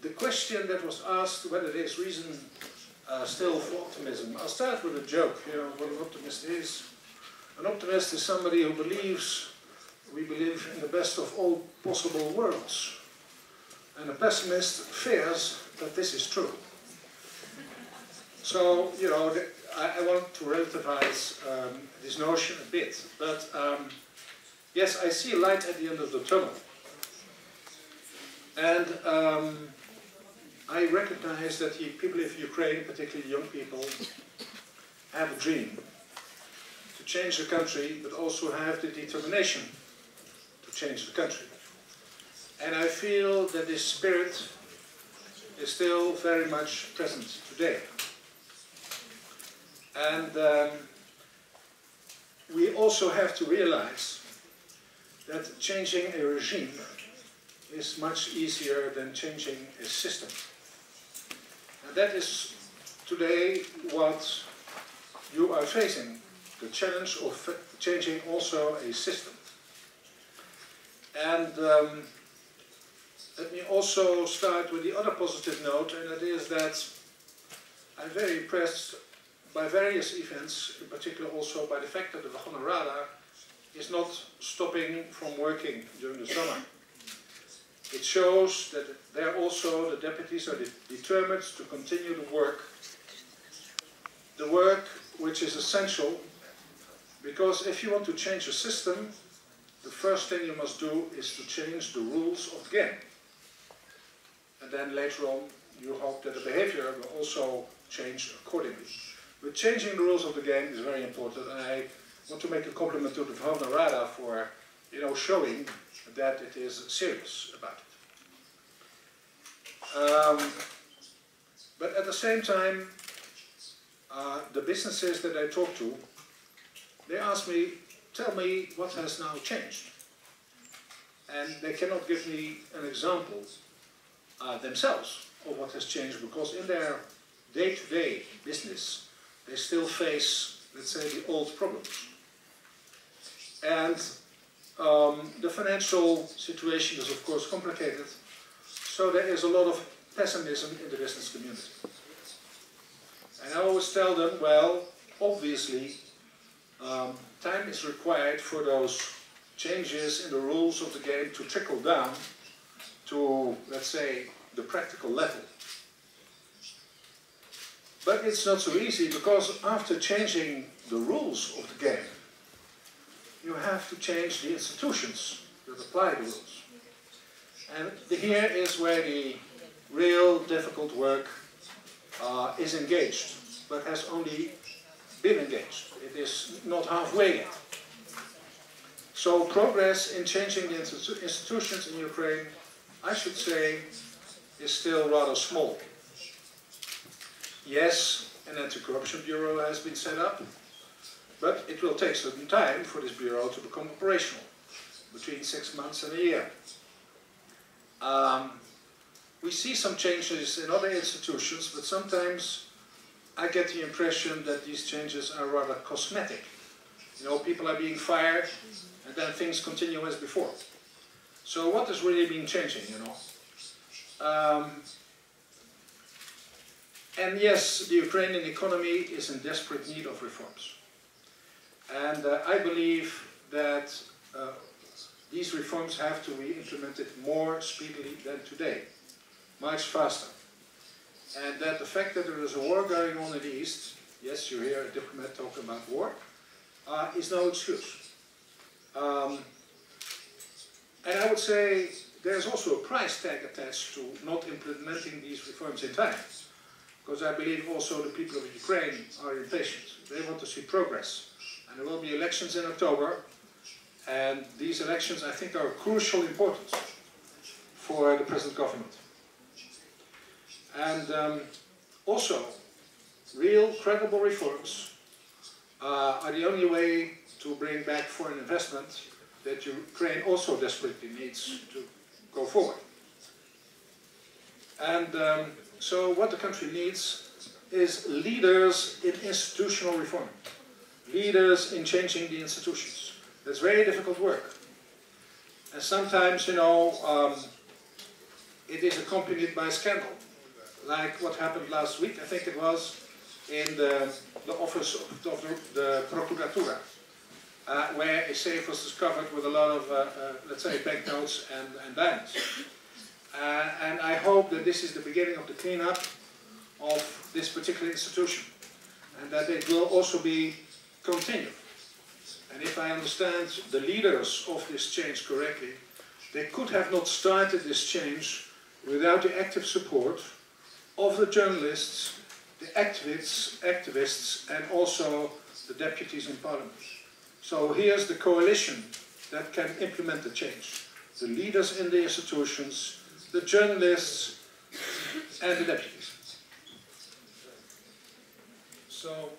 the question that was asked, whether there is reason still for optimism. I'll start with a joke, you know, what an optimist is. An optimist is somebody who believes we believe in the best of all possible worlds. And a pessimist fears that this is true. So, you know, I want to relativize this notion a bit. But yes, I see a light at the end of the tunnel. And I recognize that the people of Ukraine, particularly young people, have a dream to change the country, but also have the determination to change the country. And I feel that this spirit is still very much present today. And we also have to realize that changing a regime is much easier than changing a system. And that is today what you are facing, the challenge of changing also a system. And let me also start with the other positive note, and that is that I'm very impressed by various events, in particular also by the fact that the Verkhovної Raди is not stopping from working during the summer. It shows that there also the deputies are determined to continue the work which is essential, because if you want to change a system, the first thing you must do is to change the rules of the game. And then later on, you hope that the behavior will also change accordingly. But changing the rules of the game is very important, and I want to make a compliment to the Verkhovної Raди for, you know, showing that it is serious about it. But at the same time, the businesses that I talk to, they ask me, tell me what has now changed. And they cannot give me an example themselves of what has changed, because in their day-to-day business, they still face, let's say, the old problems. And the financial situation is, of course, complicated. So there is a lot of pessimism in the business community. And I always tell them, well, obviously, time is required for those changes in the rules of the game to trickle down to, let's say, the practical level. But it's not so easy, because after changing the rules of the game, you have to change the institutions that apply the rules. And here is where the real difficult work is engaged, but has only been engaged. It is not halfway yet. So progress in changing the institutions in Ukraine, I should say, is still rather small. Yes, an anti-corruption bureau has been set up, but it will take certain time for this bureau to become operational, between 6 months and a year. We see some changes in other institutions, but sometimes I get the impression that these changes are rather cosmetic. You know, people are being fired, and then things continue as before. So what has really been changing, you know? And yes, the Ukrainian economy is in desperate need of reforms. And I believe that these reforms have to be implemented more speedily than today, much faster. And that the fact that there is a war going on in the East, yes, you hear a diplomat talking about war, is no excuse. And I would say there's also a price tag attached to not implementing these reforms in time. Because I believe also the people of Ukraine are impatient. They want to see progress. And there will be elections in October. And these elections, I think, are of crucial importance for the present government. And also, real credible reforms are the only way to bring back foreign investment that Ukraine also desperately needs to go forward. And so what the country needs is leaders in institutional reform, leaders in changing the institutions. That's very difficult work. And sometimes, you know, it is accompanied by scandal, like what happened last week, I think it was, in the office of the Procuratura, where a safe was discovered with a lot of, let's say, banknotes and diamonds. And I hope that this is the beginning of the cleanup of this particular institution, and that it will also be continued. And if I understand the leaders of this change correctly, they could have not started this change without the active support of the journalists, the activists, and also the deputies in parliament. So here's the coalition that can implement the change. The leaders in the institutions, the journalists, and the deputies. So